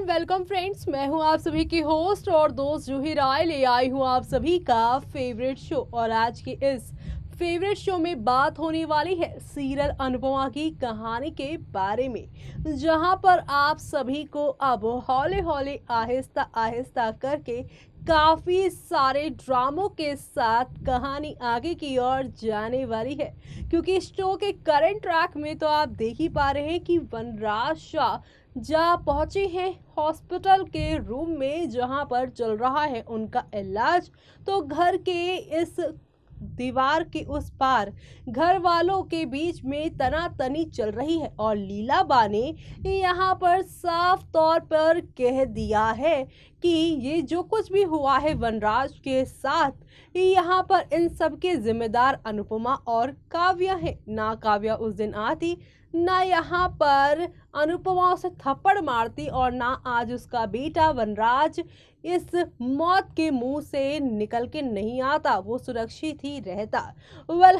Welcome friends, मैं हूं आप सभी की होस्ट और दोस्त जूही राय। ले आई हूं आप सभी का फेवरेट शो। और आज के इस फेवरेट शो में बात होने वाली है सीरियल अनुपमा की कहानी के बारे में, जहां पर आप सभी को अब हौले हौले आहिस्ता आहिस्ता करके काफी सारे ड्रामों के साथ कहानी आगे की ओर जाने वाली है। क्योंकि इस शो के करंट ट्रैक में तो आप देख ही पा रहे हैं कि वनराज शाह जा पहुंचे हैं हॉस्पिटल के रूम में, जहां पर चल रहा है उनका इलाज। तो घर के इस दीवार के उस पार घर वालों के बीच में तनातनी चल रही है और लीलाबा ने यहाँ पर साफ तौर पर कह दिया है कि ये जो कुछ भी हुआ है वनराज के साथ, यहाँ पर इन सब के जिम्मेदार अनुपमा और काव्या है। ना काव्या उस दिन आती, ना यहाँ पर अनुपमा उसे थप्पड़ मारती, और ना आज उसका बेटा वनराज इस मौत के मुंह से निकल के नहीं आता, वो सुरक्षित ही रहता।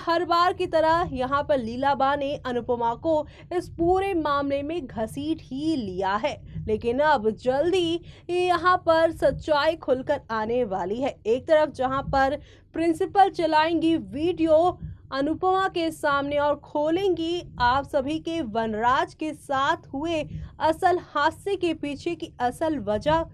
हर बार की तरह यहाँ पर लीलाबा ने अनुपमा को इस पूरे मामले में घसीट ही लिया है। लेकिन अब जल्दी यहाँ पर सच्चाई खुलकर आने वाली है। एक तरफ जहाँ पर प्रिंसिपल चलाएंगी वीडियो अनुपमा के सामने और खोलेंगी आप सभी के वनराज के साथ हुए असल हादसे के पीछे की असल वजह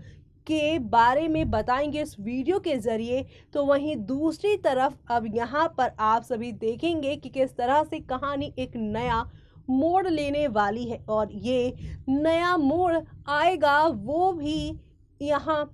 के बारे में बताएंगे इस वीडियो के जरिए, तो वहीं दूसरी तरफ अब यहाँ पर आप सभी देखेंगे कि किस तरह से कहानी एक नया मोड़ लेने वाली है। और ये नया मोड़ आएगा वो भी यहाँ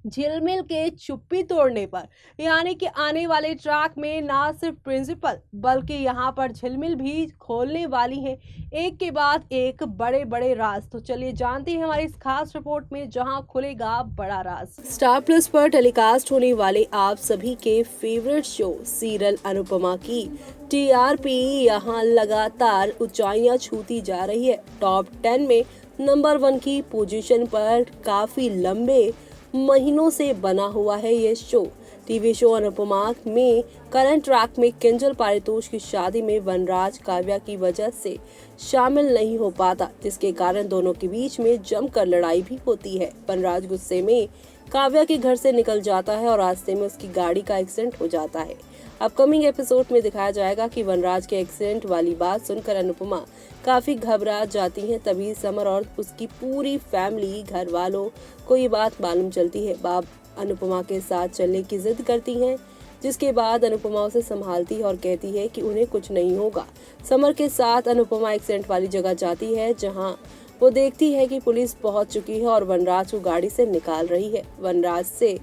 झिलमिल के चुप्पी तोड़ने पर। यानी कि आने वाले ट्रैक में ना सिर्फ प्रिंसिपल बल्कि यहाँ पर झिलमिल भी खोलने वाली है, एक के बाद एक बड़े बड़े राज। तो चलिए जानते हैं हमारी इस खास रिपोर्ट में, जहां खुलेगा बड़ा राज। स्टार प्लस पर टेलीकास्ट होने वाले आप सभी के फेवरेट शो सीरियल अनुपमा की टीआरपी यहाँ लगातार ऊंचाइयां छूती जा रही है। टॉप 10 में नंबर 1 की पोजीशन पर काफी लंबे महीनों से बना हुआ है ये शो। टीवी शो अनुपमा में करंट ट्रैक में किंजल पारितोष की शादी में वनराज काव्या की वजह से शामिल नहीं हो पाता, जिसके कारण दोनों के बीच में जमकर लड़ाई भी होती है। वनराज गुस्से में काव्या के घर से निकल जाता है और रास्ते में उसकी गाड़ी का एक्सीडेंट हो जाता है। अपकमिंग एपिसोड में दिखाया जाएगा कि वनराज के एक्सीडेंट वाली बात सुनकर अनुपमा काफी घबरा जाती हैं। तभी समर और उसकी पूरी फैमिली घर वालों को ये बात मालूम चलती है। बाप अनुपमा के साथ चलने की जिद करती हैं, जिसके बाद अनुपमा उसे संभालती है और कहती है कि उन्हें कुछ नहीं होगा। समर के साथ अनुपमा एक्सीडेंट वाली जगह जाती है, जहां वो देखती है कि पुलिस पहुंच चुकी है और वनराज को गाड़ी से निकाल रही है। वनराज से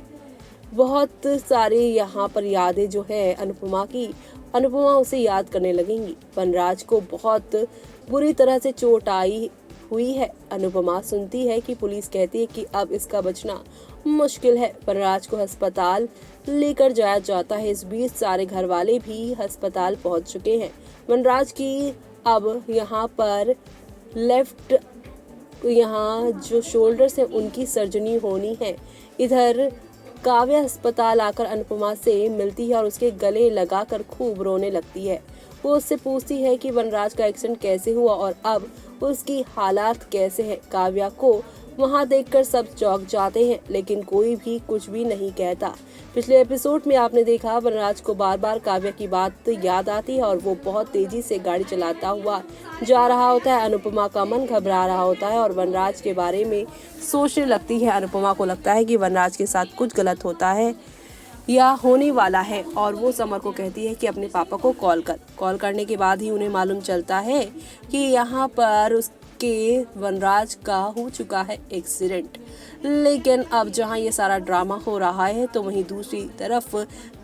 बहुत सारी यहाँ पर यादें जो है अनुपमा उसे याद करने लगेंगी। वनराज को बहुत बुरी तरह से चोट आई हुई है। अनुपमा सुनती है कि पुलिस कहती है कि अब इसका बचना मुश्किल है। वनराज को अस्पताल लेकर जाया जाता है। इस बीच सारे घर वाले भी अस्पताल पहुंच चुके हैं। वनराज की अब यहाँ पर लेफ्ट जो शोल्डर है उनकी सर्जरी होनी है। इधर काव्या अस्पताल आकर अनुपमा से मिलती है और उसके गले लगाकर खूब रोने लगती है। वो उससे पूछती है कि वनराज का एक्सीडेंट कैसे हुआ और अब उसकी हालात कैसे हैं। काव्या को वहां देखकर सब चौंक जाते हैं, लेकिन कोई भी कुछ भी नहीं कहता। पिछले एपिसोड में आपने देखा वनराज को बार बार काव्या की बात याद आती है और वो बहुत तेजी से गाड़ी चलाता हुआ जा रहा होता है। अनुपमा का मन घबरा रहा होता है और वनराज के बारे में सोचने लगती है। अनुपमा को लगता है कि वनराज के साथ कुछ गलत होता है या होने वाला है, और वो समर को कहती है कि अपने पापा को कॉल करने के बाद ही उन्हें मालूम चलता है कि यहाँ पर उसके वनराज का हो चुका है एक्सीडेंट। लेकिन अब जहाँ ये सारा ड्रामा हो रहा है, तो वहीं दूसरी तरफ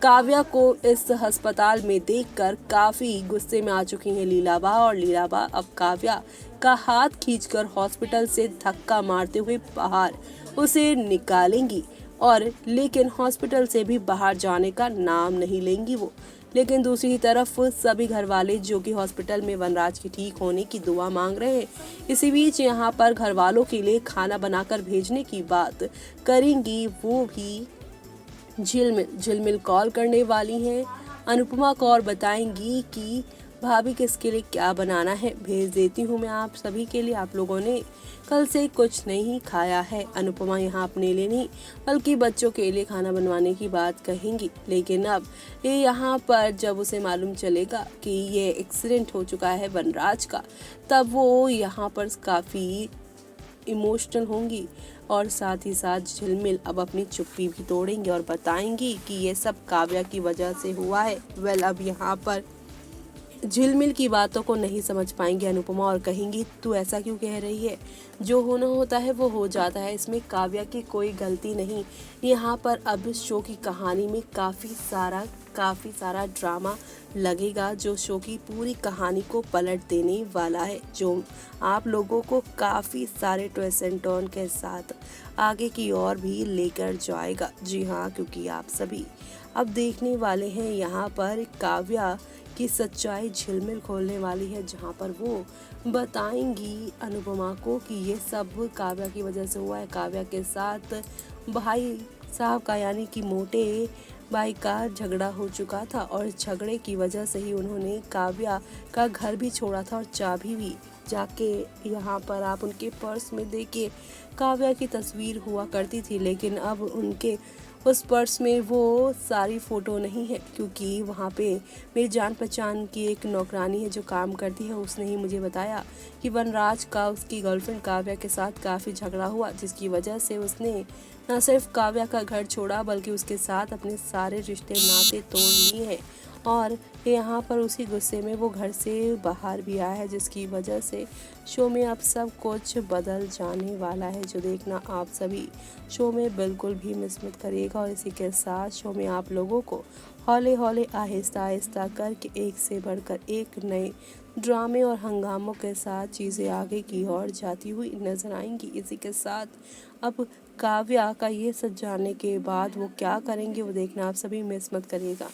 काव्या को इस अस्पताल में देखकर काफी गुस्से में आ चुकी हैं लीलाबा, और लीलाबा अब काव्या का हाथ खींचकर हॉस्पिटल से धक्का मारते हुए बाहर उसे निकालेंगी, और लेकिन हॉस्पिटल से भी बाहर जाने का नाम नहीं लेंगी वो। लेकिन दूसरी तरफ सभी घर वाले जो कि हॉस्पिटल में वनराज की ठीक होने की दुआ मांग रहे हैं। इसी बीच यहाँ पर घर वालों के लिए खाना बनाकर भेजने की बात करेंगी वो भी झिलमिल कॉल करने वाली हैं अनुपमा को और बताएंगी कि भाभी किसके लिए क्या बनाना है भेज देती हूँ मैं आप सभी के लिए। आप लोगों ने कल से कुछ नहीं खाया है। अनुपमा यहाँ अपने लिए नहीं बल्कि बच्चों के लिए खाना बनवाने की बात कहेंगी, लेकिन अब ये यहाँ पर जब उसे मालूम चलेगा कि ये एक्सीडेंट हो चुका है वनराज का, तब वो यहाँ पर काफ़ी इमोशनल होंगी और साथ ही साथ झिलमिल अब अपनी चुप्पी भी तोड़ेंगी और बताएंगी कि ये सब काव्या की वजह से हुआ है। अब यहाँ पर झिलमिल की बातों को नहीं समझ पाएंगी अनुपमा और कहेंगी तू ऐसा क्यों कह रही है, जो होना होता है वो हो जाता है, इसमें काव्या की कोई गलती नहीं। यहाँ पर अब इस शो की कहानी में काफ़ी सारा ड्रामा लगेगा जो शो की पूरी कहानी को पलट देने वाला है, जो आप लोगों को काफ़ी सारे ट्विस्ट एंड टर्न के साथ आगे की ओर भी लेकर जाएगा। जी हाँ, क्योंकि आप सभी अब देखने वाले हैं यहाँ पर काव्या की सच्चाई झिलमिल खोलने वाली है, जहाँ पर वो बताएंगी अनुपमा को कि ये सब काव्या की वजह से हुआ है। काव्या के साथ भाई साहब का यानी कि मोटे भाई का झगड़ा हो चुका था और झगड़े की वजह से ही उन्होंने काव्या का घर भी छोड़ा था और चाबी भी। जाके यहाँ पर आप उनके पर्स में देखिए काव्या की तस्वीर हुआ करती थी, लेकिन अब उनके उस पर्स में वो सारी फ़ोटो नहीं है, क्योंकि वहाँ पे मेरी जान पहचान की एक नौकरानी है जो काम करती है। उसने ही मुझे बताया कि वनराज का उसकी गर्लफ्रेंड काव्या के साथ काफ़ी झगड़ा हुआ, जिसकी वजह से उसने न सिर्फ काव्या का घर छोड़ा बल्कि उसके साथ अपने सारे रिश्ते नाते तोड़ लिए हैं। और यहाँ पर उसी गुस्से में वो घर से बाहर भी आया है, जिसकी वजह से शो में अब सब कुछ बदल जाने वाला है, जो देखना आप सभी शो में बिल्कुल भी मिस मत करिएगा। और इसी के साथ शो में आप लोगों को हौले हौले आहिस्ता आहिस्ता करके एक से बढ़कर एक नए ड्रामे और हंगामों के साथ चीज़ें आगे की ओर जाती हुई नजर आएंगी। इसी के साथ अब काव्या का ये सब जानने के बाद वो क्या करेंगे वो देखना आप सभी मिस मत करिएगा।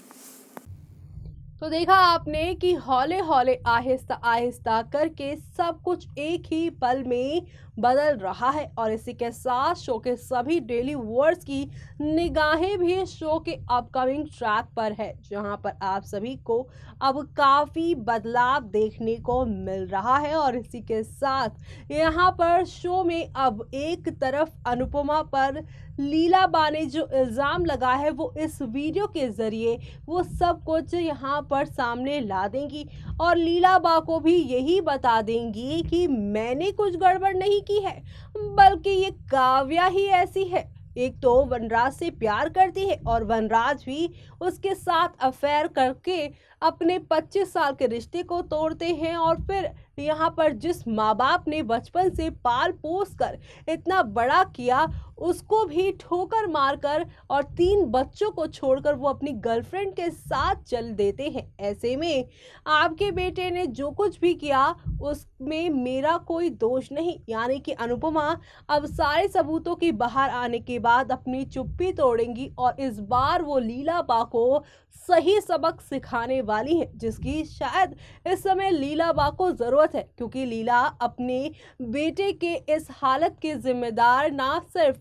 तो देखा आपने कि हौले हौले आहिस्ता आहिस्ता करके सब कुछ एक ही पल में बदल रहा है, और इसी के साथ शो के सभी डेली व्यूअर्स की निगाहें भी शो के अपकमिंग ट्रैक पर है, जहां पर आप सभी को अब काफी बदलाव देखने को मिल रहा है। और इसी के साथ यहां पर शो में अब एक तरफ अनुपमा पर लीला बा ने जो इल्ज़ाम लगा है वो इस वीडियो के ज़रिए वो सब कुछ यहाँ पर सामने ला देंगी और लीला बा को भी यही बता देंगी कि मैंने कुछ गड़बड़ नहीं की है, बल्कि ये काव्या ही ऐसी है। एक तो वनराज से प्यार करती है और वनराज भी उसके साथ अफेयर करके अपने 25 साल के रिश्ते को तोड़ते हैं, और फिर यहाँ पर जिस माँ बाप ने बचपन से पाल पोस कर इतना बड़ा किया उसको भी ठोकर मारकर और 3 बच्चों को छोड़कर वो अपनी गर्लफ्रेंड के साथ चल देते हैं। ऐसे में आपके बेटे ने जो कुछ भी किया उसमें मेरा कोई दोष नहीं, यानी कि अनुपमा अब सारे सबूतों के बाहर आने के बाद अपनी चुप्पी तोड़ेंगी और इस बार वो लीला बा को सही सबक सिखाने वाली है, जिसकी शायद इस समय लीला बा को जरूरत है, क्योंकि लीला अपने बेटे के इस हालत के जिम्मेदार ना सिर्फ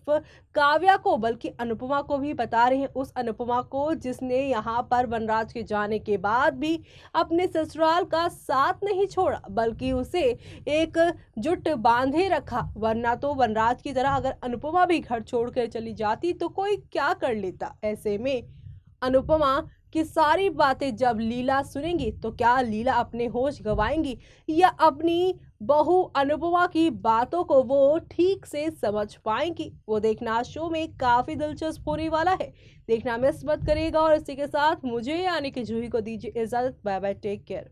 काव्या को बल्कि अनुपमा को भी बता रहे हैं। उस अनुपमा को जिसने यहाँ पर वनराज के जाने के बाद भी अपने ससुराल का साथ नहीं छोड़ा, बल्कि उसे एक जुट बांधे रखा, वरना तो वनराज की तरह अगर अनुपमा भी घर छोड़कर चली जाती तो कोई क्या कर लेता। ऐसे में अनुपमा की सारी बातें जब लीला सुनेंगी तो क्या लीला अपने होश गंवाएंगी या अपनी बहू अनुपमा की बातों को वो ठीक से समझ पाएंगी, वो देखना शो में काफी दिलचस्प होने वाला है। देखना मिस मत करिएगा और इसी के साथ मुझे यानी कि जूही को दीजिए इजाजत। Bye bye, take care.